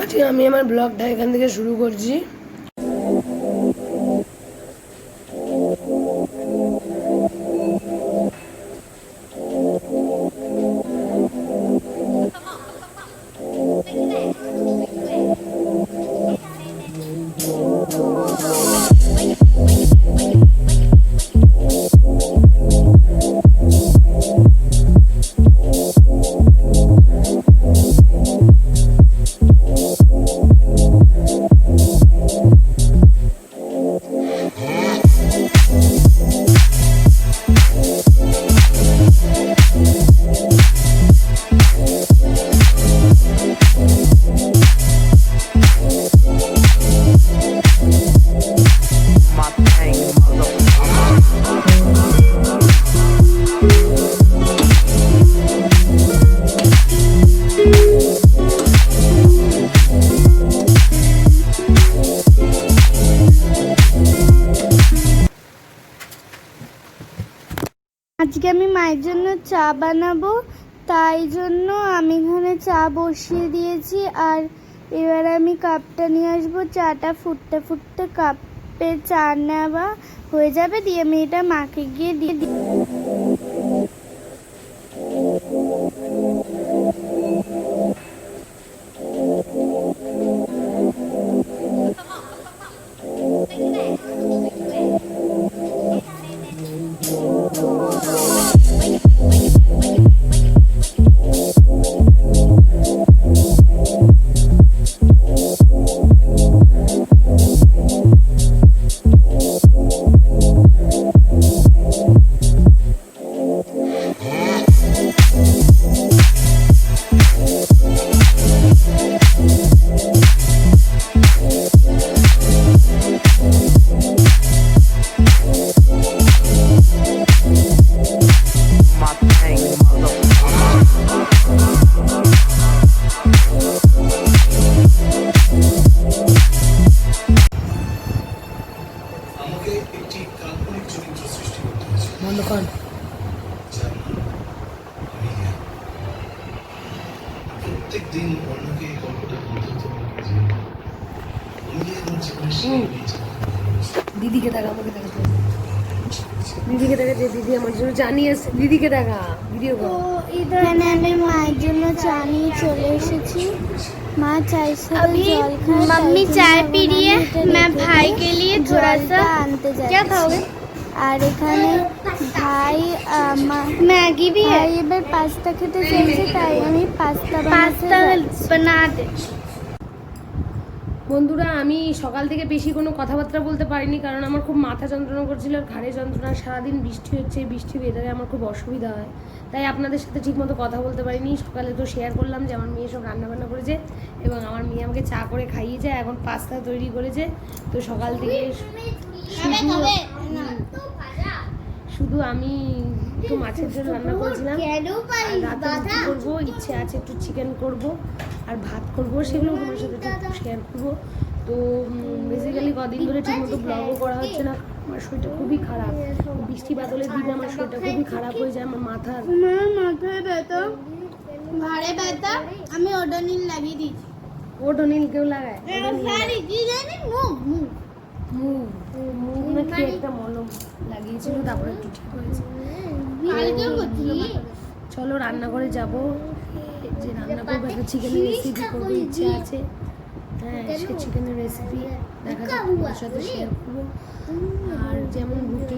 আজকে আমি আমার ব্লগটা এখান থেকে শুরু করছি। আজকে আমি মায়ের জন্য চা বানাবো, তাই জন্য আমি এখানে চা বসিয়ে দিয়েছি। আর এবার আমি কাপটা নিয়ে আসবো। চাটা ফুটতে ফুটতে কাপে চা নেওয়া হয়ে যাবে, দিয়ে আমি এটা মাকে গিয়ে দিয়ে দিই। দিদিকে দেখা, আমাকে দেখা, দিদিকে দেখা, যে দিদি আমার জন্য চা নিয়ে এসেছে। দিদিকে দেখা, ভিডিও কর। এখানে আমি মায়ের জন্য চা নিয়ে চলে এসেছি। माँ चाय से जल खाए। मम्मी चाय पी रही है, मैं भाई के लिए थोड़ा सा क्या खाओगे? আর এখানে ভাই ম্যাগি भी है। এবার পাস্তা খেতে চাইছে, তাই আমি পাস্তা বানাতে। বন্ধুরা, আমি সকাল থেকে বেশি কোনো কথাবার্তা বলতে পারিনি, কারণ আমার খুব মাথা যন্ত্রণা করছিল আর ঘাড়ে যন্ত্রণা। সারাদিন বৃষ্টি হচ্ছে, বৃষ্টি ওয়েদারে আমার খুব অসুবিধা হয়, তাই আপনাদের সাথে ঠিকমতো কথা বলতে পারিনি। সকালে তো শেয়ার করলাম যে আমার মেয়ে সব রান্নাবান্না করেছে এবং আমার মেয়ে আমাকে চা করে খাইয়েছে, এখন পাস্তা তৈরি করেছে। তো সকাল থেকে শুধু আমি একটু মাছের ঝোল রান্না করেছিলাম। রাতে রুটি করবো, ইচ্ছে আছে একটু চিকেন করব আর ভাত করব, সেগুলো তোমার সাথে একটু শেয়ার করবো। তো বেসিক্যালি কদিন ধরে ঠিকমতো ব্লগও করা হচ্ছে না, আমার শরীরটা খুবই খারাপ। বৃষ্টি বাদলের দিনে আমার শরীরটা খুবই খারাপ হয়ে যায়। আমার মাথায় ব্যথা, ঘাড়ে ব্যথা, আমি ওডোনিল লাগিয়ে দিয়েছি। ওডোনিল কেউ লাগায়? মুখ নাকি একটা মলম লাগিয়েছিল, তারপরে একটু ঠিক হয়েছে। চলো রান্নাঘরে যাবো, যে রান্না করবো একটা চিকেনের রেসিপি করবো, ইচ্ছে আছে। হ্যাঁ, সে চিকেনের রেসিপি দেখা যাক, তোমার সাথে শেয়ার করবো। আর যেমন রুটি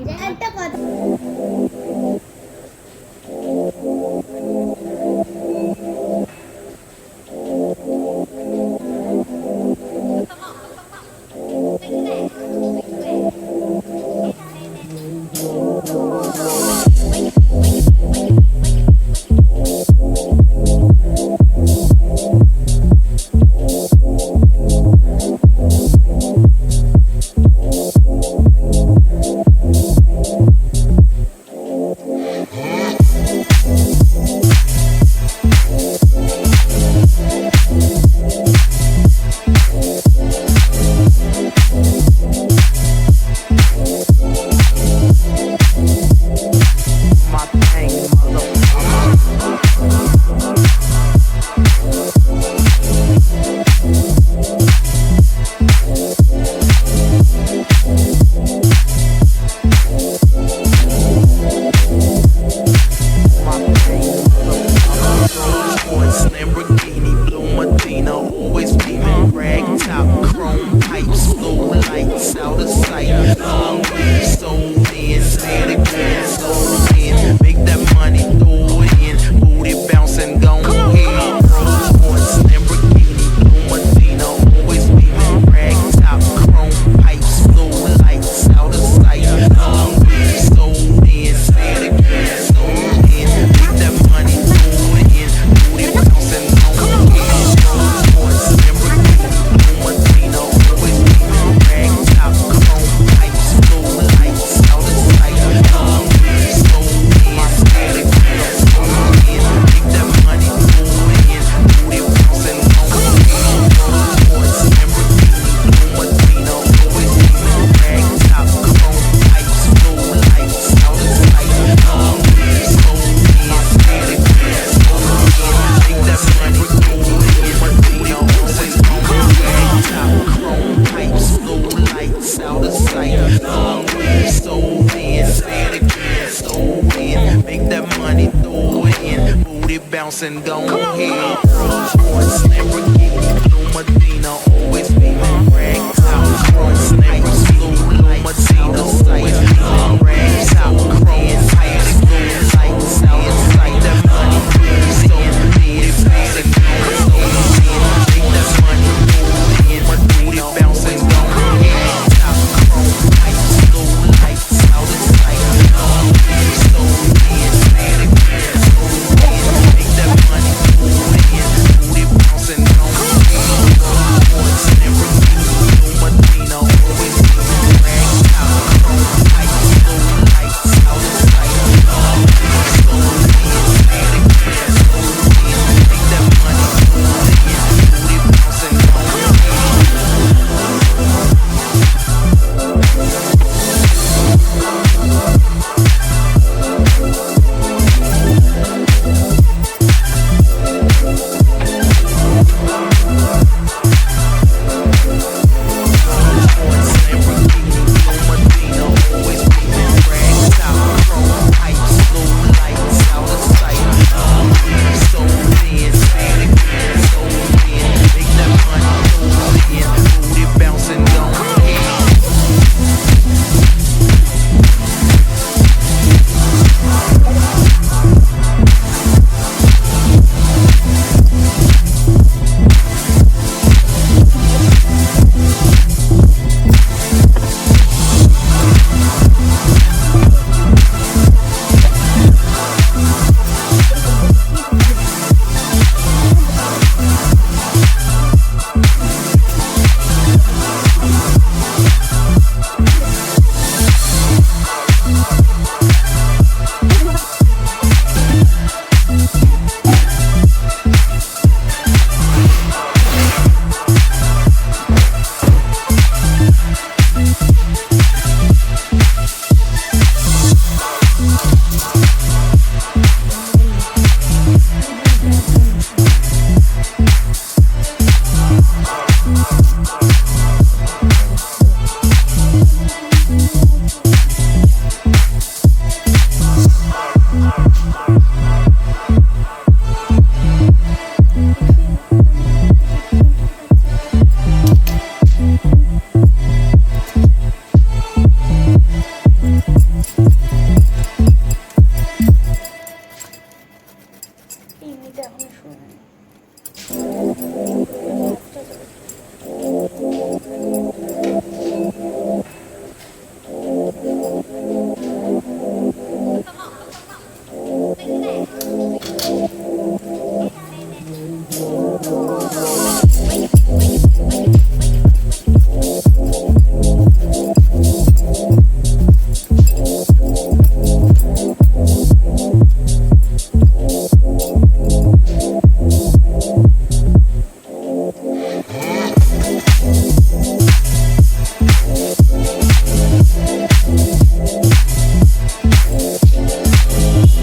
bouncing, go ahead. Rolls Royce, Lamborghini, Blue Medina, always beaming, rag top, chrome snakes, blue Medina, sight, long rag top, chrome pipes, blue lights, outside that money, so big, bouncing, so big, make that money move in, my booty bouncing, go ahead, top, chrome pipes, blue lights, out of sight, long big, so big, say it again, so big, make that money move in, booty bouncing, go ahead,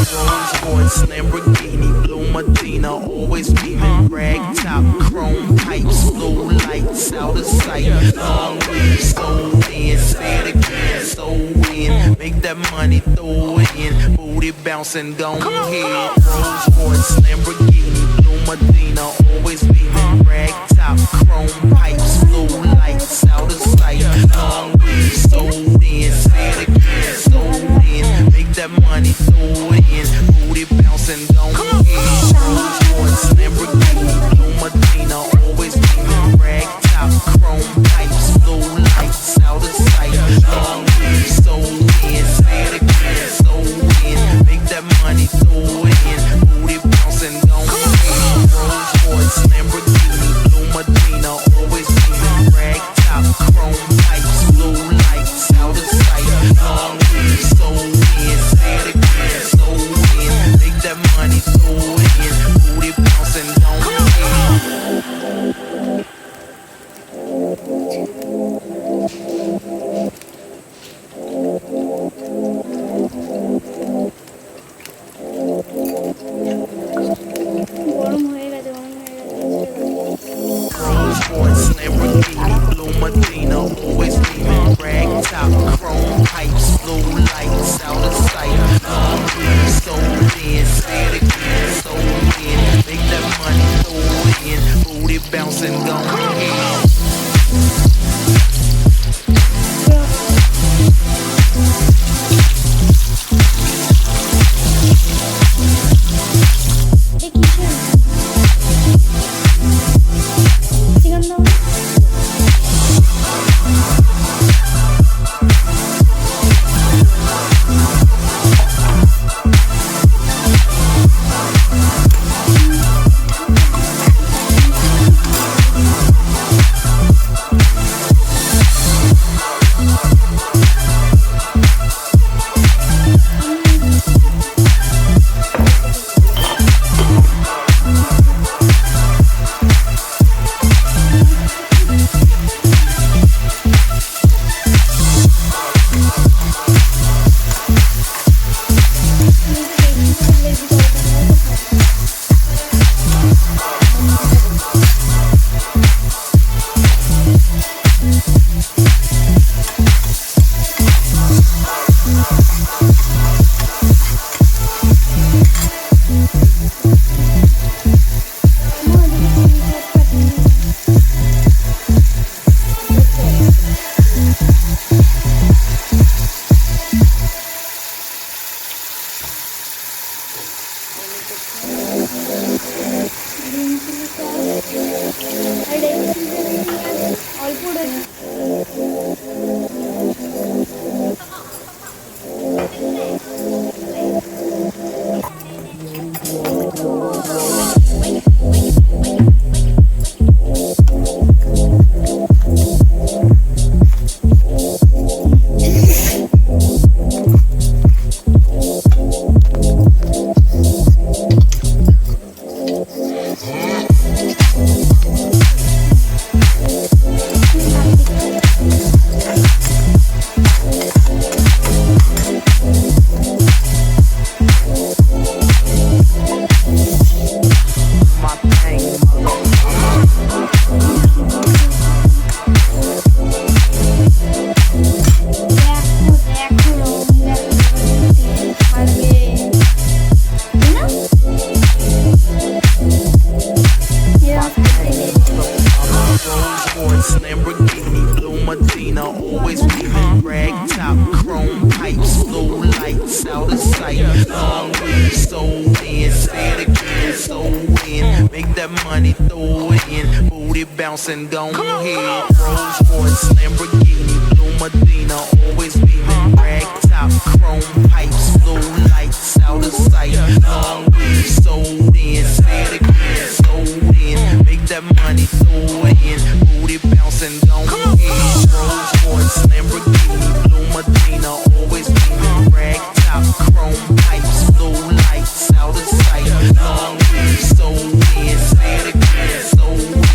Rolls Royce, Lamborghini, Blue Medina, always beaming, rag top, chrome pipes, blue lights, out of sight, long big, so big, say it again, so big, make that money move in, booty bouncing, go bouncing, go ahead. Rolls Royce, Lamborghini, Blue Medina, always beaming, rag top, chrome pipes, blue lights, out of sight, long weed, sold in, say it again, sold in, make that money, throw it in, booty bouncing, go ahead. Rolls Royce, Lamborghini, Blue Medina, always beaming, rag top, chrome pipes, blue lights, out of sight, long weed, sold in, say it again, sold in, make that money, throw it in, booty bouncing, go ahead. Rolls Royce, Lamborghini, Blue Medina, always beaming, rag top, chrome pipes, blue lights out of sight. Long way, so in, say it again, so in. Make that money, throw it in. Booty bouncing, don't head. Rolls Royce, Lamborghini, blue Medina, always beaming. Rag top, chrome pipes, blue lights out of sight. Long way, so in, say it again, so in. Make that money, throw it in. Booty bouncing, don't head. Rolls Royce, Lamborghini, blue Medina, always beaming. Rag top, chrome pipes, blue lights out of sight. Long way, so in, say it again, so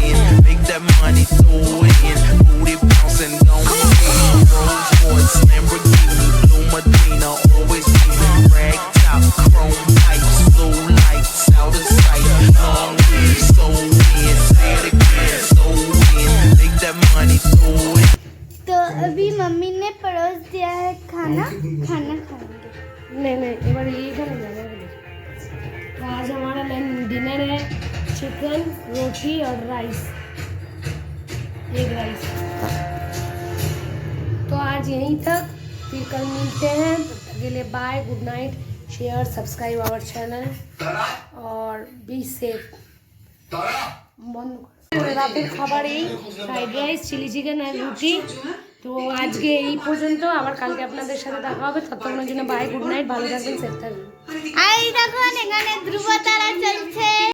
in. Make that money, throw it in. Booty bouncing, don't head. Rolls Royce, Lamborghini, blue Medina, always beaming. Rag top, chrome pipes, blue lights out of sight. Long way, so in, say it again, so in. Make that money, throw it. तो अभी mummy ने परोस दिया है खाना खाना खाएंगे। नहीं एक बार ये खाना जाना है। तो आज हमारा डिनर है चिकन, रोटी और राइस, एग राइस। तो आज यहीं तक, फिर कल मिलते हैं। तब तक के लिए bye, good night, share, subscribe our channel और बी सेफ। বন্ধ করে রাতের খাবার এই ফ্রাইড রাইস, চিলি চিকেন আর রুটি। তো আজকে এই পর্যন্ত, আবার কালকে আপনাদের সাথে দেখা হবে। ততক্ষণের জন্য বাই, গুড নাইট, ভালো থাকবেন, সেফ থাকবেন। আর দেখো এখানে